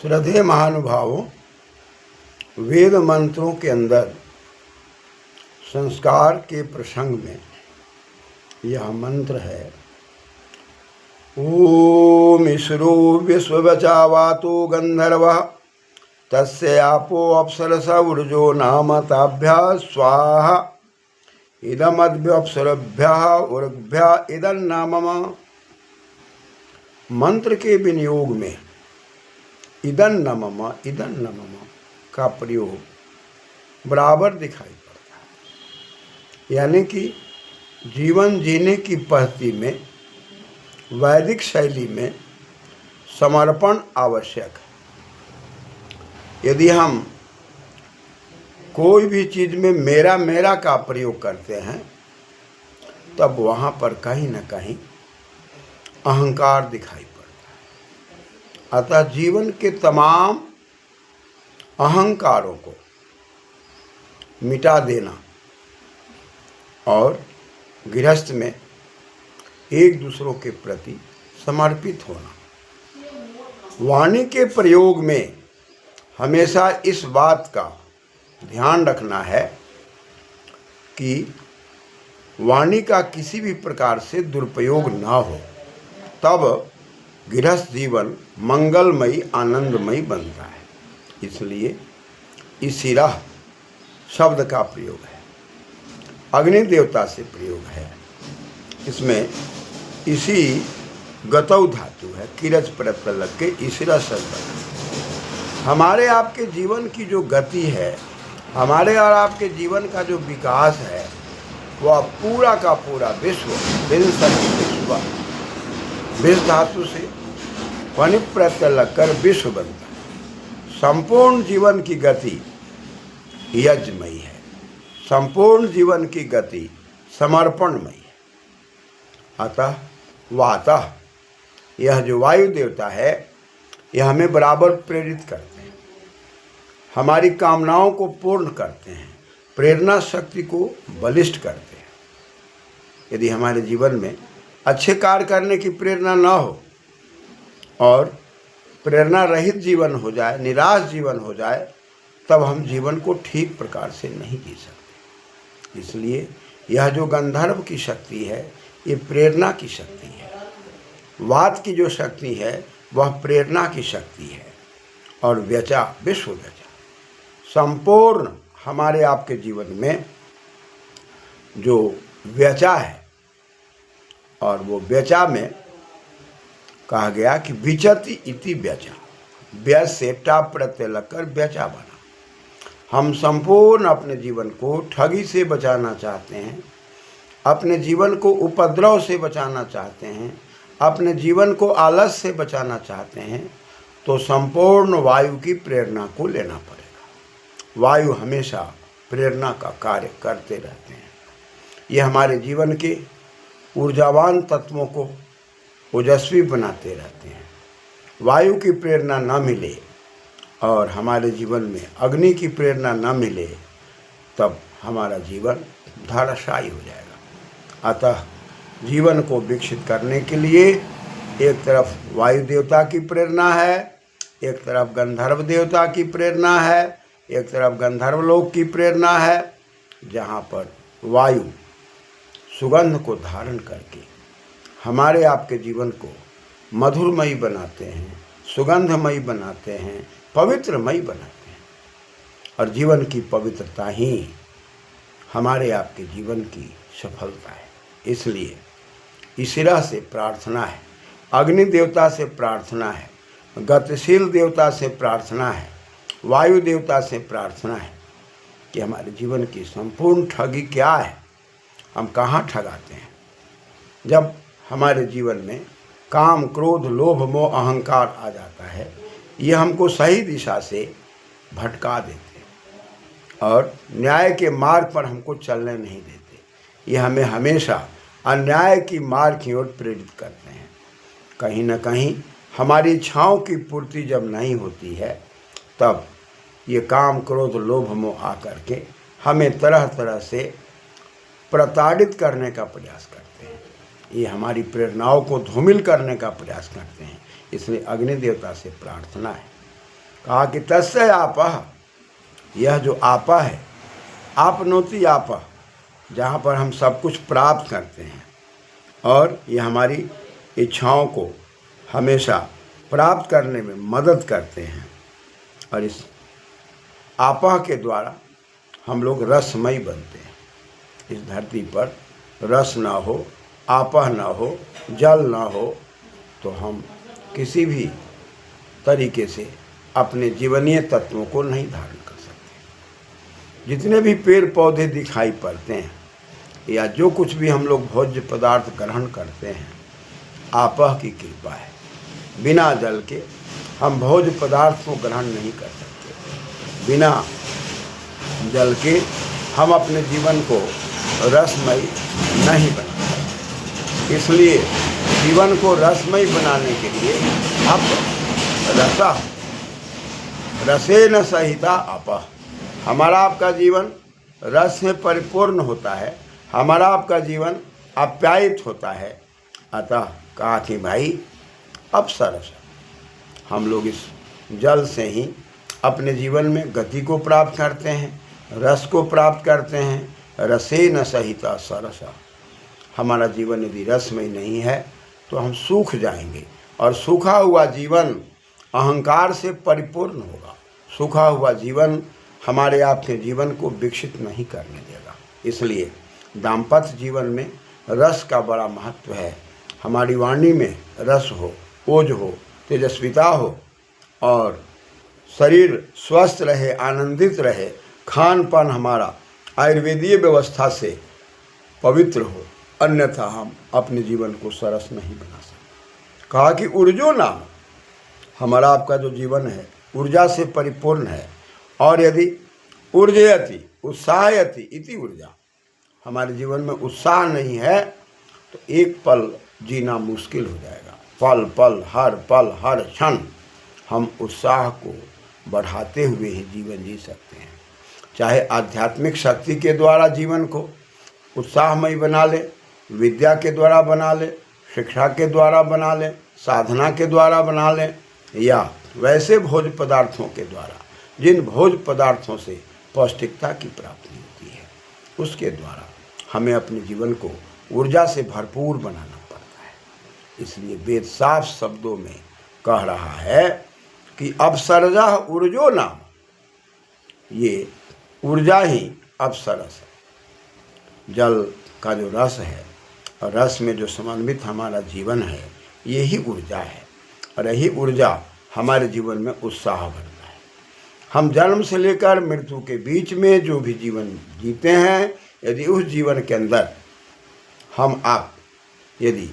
श्रद्धेय महानुभावों, वेद मंत्रों के अंदर संस्कार के प्रसंग में यह मंत्र है। ओम ईश्वरो विश्ववचावातो गंधर्वः तस्य आपो अप्सरसा ऊर्जो नाम ताभ्यः स्वाहा इदमद्भ्यप्सरभ्यः उर्भ्यः इदन्नामम। मंत्र के विनियोग में इदन्नमम का प्रयोग बराबर दिखाई पड़ता है। यानी कि जीवन जीने की पद्धति में वैदिक शैली में समर्पण आवश्यक है। यदि हम कोई भी चीज़ में मेरा मेरा का प्रयोग करते हैं तब वहाँ पर कहीं न कहीं अहंकार दिखाई पड़ता है। अतः जीवन के तमाम अहंकारों को मिटा देना और गृहस्थ में एक दूसरों के प्रति समर्पित होना। वाणी के प्रयोग में हमेशा इस बात का ध्यान रखना है कि वाणी का किसी भी प्रकार से दुरुपयोग ना हो, तब गृहस्थ जीवन मंगलमयी आनंदमयी बनता है। इसलिए ईशिरा शब्द का प्रयोग है, अग्नि देवता से प्रयोग है। इसमें इसी गतौ धातु है, किरच प्रत्यय लग के ईशिरा शब्द है। हमारे आपके जीवन की जो गति है, हमारे और आपके जीवन का जो विकास है, वह पूरा का पूरा विश्व विश्व धातु से वनि प्रत्यय लगकर विश्व बनता है। संपूर्ण जीवन की गति यज्ञमयी है, संपूर्ण जीवन की गति समर्पणमयी है। अतः वातः, यह जो वायु देवता है, यह हमें बराबर प्रेरित करते हैं, हमारी कामनाओं को पूर्ण करते हैं, प्रेरणा शक्ति को बलिष्ठ करते हैं। यदि हमारे जीवन में अच्छे कार्य करने की प्रेरणा न हो और प्रेरणा रहित जीवन हो जाए, निराश जीवन हो जाए, तब हम जीवन को ठीक प्रकार से नहीं जी सकते। इसलिए यह जो गंधर्व की शक्ति है, ये प्रेरणा की शक्ति है। वात की जो शक्ति है वह प्रेरणा की शक्ति है। और व्यचा, विश्व व्यचा, संपूर्ण हमारे आपके जीवन में जो व्यचा है, और वो व्यचा में कहा गया कि विचति इति व्यचा, व्यय से टा प्रत्यय लगकर व्यचा बना। हम संपूर्ण अपने जीवन को ठगी से बचाना चाहते हैं, अपने जीवन को उपद्रव से बचाना चाहते हैं, अपने जीवन को आलस से बचाना चाहते हैं, तो संपूर्ण वायु की प्रेरणा को लेना पड़ेगा। वायु हमेशा प्रेरणा का कार्य करते रहते हैं। ये हमारे जीवन के ऊर्जावान तत्वों को ओजस्वी बनाते रहते हैं। वायु की प्रेरणा न मिले और हमारे जीवन में अग्नि की प्रेरणा न मिले, तब हमारा जीवन धराशायी हो जाएगा। अतः जीवन को विकसित करने के लिए एक तरफ वायु देवता की प्रेरणा है, एक तरफ गंधर्व देवता की प्रेरणा है, एक तरफ गंधर्व लोक की प्रेरणा है, जहाँ पर वायु सुगंध को धारण करके हमारे आपके जीवन को मधुरमयी बनाते हैं, सुगंधमयी बनाते हैं, पवित्रमयी बनाते हैं। और जीवन की पवित्रता ही हमारे आपके जीवन की सफलता है। इसलिए ईशिरा से प्रार्थना है, अग्नि देवता से प्रार्थना है, गतिशील देवता से प्रार्थना है, वायु देवता से प्रार्थना है कि हमारे जीवन की संपूर्ण ठगी क्या है, हम कहाँ ठगाते हैं। जब हमारे जीवन में काम, क्रोध, लोभ, मोह, अहंकार आ जाता है, ये हमको सही दिशा से भटका देते हैं और न्याय के मार्ग पर हमको चलने नहीं देते। ये हमें हमेशा अन्याय की मार्ग की ओर प्रेरित करते हैं। कहीं न कहीं हमारी इच्छाओं की पूर्ति जब नहीं होती है, तब ये काम, क्रोध, लोभ, मोह आकर के हमें तरह तरह से प्रताड़ित करने का प्रयास करते हैं। ये हमारी प्रेरणाओं को धूमिल करने का प्रयास करते हैं। इसलिए अग्नि देवता से प्रार्थना है कहा कि तस्य आपः, यह जो आपा है, आपनोति आपः, जहाँ पर हम सब कुछ प्राप्त करते हैं और ये हमारी इच्छाओं को हमेशा प्राप्त करने में मदद करते हैं। और इस आपा के द्वारा हम लोग रसमय बनते हैं। इस धरती पर रस ना हो, आपा ना हो, जल ना हो, तो हम किसी भी तरीके से अपने जीवनीय तत्वों को नहीं धारण कर सकते। जितने भी पेड़ पौधे दिखाई पड़ते हैं या जो कुछ भी हम लोग भोज्य पदार्थ ग्रहण करते हैं, आपह की कृपा है। बिना जल के हम भोज्य पदार्थ को ग्रहण नहीं कर सकते। बिना जल के हम अपने जीवन को रसमय नहीं बना सकते। इसलिए जीवन को रसमय बनाने के लिए अब रसेन सहिता आपः, हमारा आपका जीवन रस से परिपूर्ण होता है, हमारा आपका जीवन आप्यायित होता है। अतः कहा कि भाई अप्सरस, हम लोग इस जल से ही अपने जीवन में गति को प्राप्त करते हैं, रस को प्राप्त करते हैं। रसेन सहिता सरसा, हमारा जीवन यदि रसमय नहीं है तो हम सूख जाएंगे और सूखा हुआ जीवन अहंकार से परिपूर्ण होगा। सूखा हुआ जीवन हमारे आपके जीवन को विकसित नहीं करने देगा। इसलिए दाम्पत्य जीवन में रस का बड़ा महत्व है। हमारी वाणी में रस हो, ओज हो, तेजस्विता हो और शरीर स्वस्थ रहे, आनंदित रहे, खान पान हमारा आयुर्वेदीय व्यवस्था से पवित्र हो, अन्यथा हम अपने जीवन को सरस नहीं बना सकते। कहा कि ऊर्जो नाम, हमारा आपका जो जीवन है ऊर्जा से परिपूर्ण है। और यदि ऊर्जयति उत्साहयति इति ऊर्जा, हमारे जीवन में उत्साह नहीं है तो एक पल जीना मुश्किल हो जाएगा। पल पल हर क्षण हम उत्साह को बढ़ाते हुए ही जीवन जी सकते हैं। चाहे आध्यात्मिक शक्ति के द्वारा जीवन को उत्साहमय बना ले, विद्या के द्वारा बना ले, शिक्षा के द्वारा बना ले, साधना के द्वारा बना ले, या वैसे भोज्य पदार्थों के द्वारा, जिन भोज्य पदार्थों से पौष्टिकता की प्राप्ति होती है, उसके द्वारा हमें अपने जीवन को ऊर्जा से भरपूर बनाना पड़ता है। इसलिए वेद साफ शब्दों में कह रहा है कि अवसरजा ऊर्जो नाम, ये ऊर्जा ही अवसरस है। जल का जो रस है और रस में जो समन्वित हमारा जीवन है, यही ऊर्जा है और यही ऊर्जा हमारे जीवन में उत्साह भरता है। हम जन्म से लेकर मृत्यु के बीच में जो भी जीवन जीते हैं, यदि उस जीवन के अंदर हम आप यदि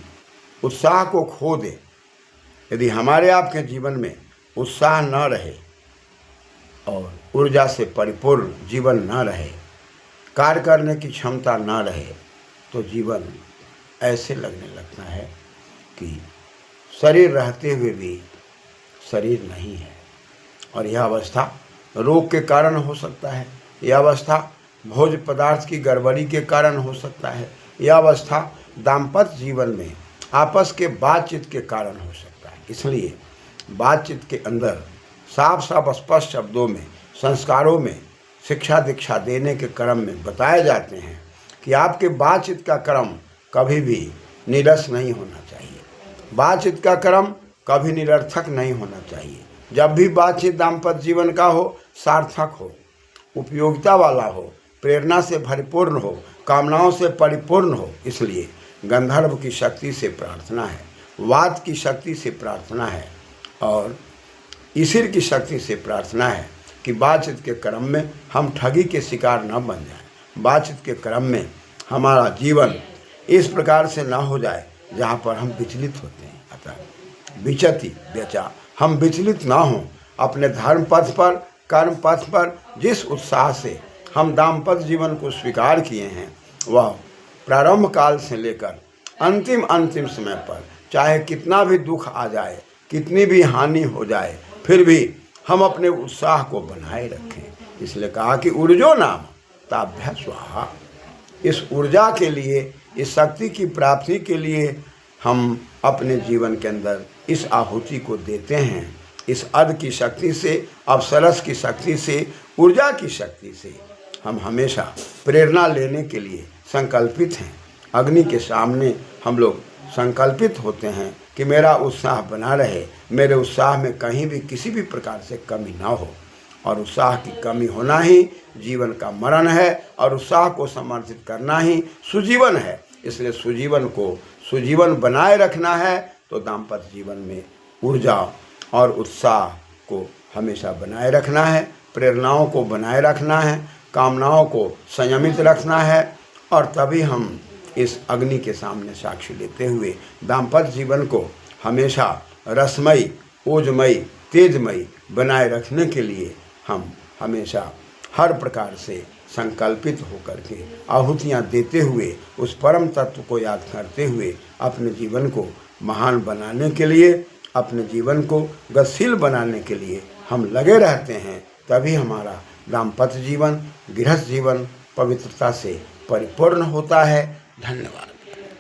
उत्साह को खो दें, यदि हमारे आपके जीवन में उत्साह न रहे और ऊर्जा से परिपूर्ण जीवन न रहे, कार्य करने की क्षमता न रहे, तो जीवन ऐसे लगने लगता है कि शरीर रहते हुए भी शरीर नहीं है। और यह अवस्था रोग के कारण हो सकता है, यह अवस्था भोज्य पदार्थ की गड़बड़ी के कारण हो सकता है, यह अवस्था दाम्पत्य जीवन में आपस के बातचीत के कारण हो सकता है। इसलिए बातचीत के अंदर साफ साफ स्पष्ट शब्दों में, संस्कारों में, शिक्षा दीक्षा देने के क्रम में बताए जाते हैं कि आपके बातचीत का क्रम कभी भी नीरस नहीं होना चाहिए, बातचीत का क्रम कभी निरर्थक नहीं होना चाहिए। जब भी बातचीत दाम्पत्य जीवन का हो, सार्थक हो, उपयोगिता वाला हो, प्रेरणा से भरपूर्ण हो, कामनाओं से परिपूर्ण हो। इसलिए गंधर्व की शक्ति से प्रार्थना है, वात की शक्ति से प्रार्थना है और ईश्वर की शक्ति से प्रार्थना है कि बातचीत के क्रम में हम ठगी के शिकार न बन जाएं। बातचीत के क्रम में हमारा जीवन इस प्रकार से न हो जाए जहाँ पर हम विचलित होते हैं। अतः विचति व्यचा, हम विचलित ना हों अपने धर्म पथ पर, कर्म पथ पर। जिस उत्साह से हम दाम्पत्य जीवन को स्वीकार किए हैं, वह प्रारंभ काल से लेकर अंतिम समय पर चाहे कितना भी दुख आ जाए, कितनी भी हानि हो जाए, फिर भी हम अपने उत्साह को बनाए रखें। इसलिए कहा कि ऊर्जो नाम ताभ्य स्वाहा, इस ऊर्जा के लिए, इस शक्ति की प्राप्ति के लिए हम अपने जीवन के अंदर इस आहुति को देते हैं, इस अध की शक्ति से, अप्सरस की शक्ति से, ऊर्जा की शक्ति से हम हमेशा प्रेरणा लेने के लिए संकल्पित हैं। अग्नि के सामने हम लोग संकल्पित होते हैं कि मेरा उत्साह बना रहे, मेरे उत्साह में कहीं भी किसी भी प्रकार से कमी ना हो। और उत्साह की कमी होना ही जीवन का मरण है, और उत्साह को समर्थित करना ही सुजीवन है। इसलिए सुजीवन बनाए रखना है तो दाम्पत्य जीवन में ऊर्जा और उत्साह को हमेशा बनाए रखना है, प्रेरणाओं को बनाए रखना है, कामनाओं को संयमित रखना है, और तभी हम इस अग्नि के सामने साक्षी लेते हुए दाम्पत्य जीवन को हमेशा रसमयी, ओजमयी, तेजमयी बनाए रखने के लिए हम हमेशा हर प्रकार से संकल्पित होकर के आहुतियाँ देते हुए, उस परम तत्व को याद करते हुए अपने जीवन को महान बनाने के लिए, अपने जीवन को गतिशील बनाने के लिए हम लगे रहते हैं। तभी हमारा दाम्पत्य जीवन, गृहस्थ जीवन पवित्रता से परिपूर्ण होता है। धन्यवाद।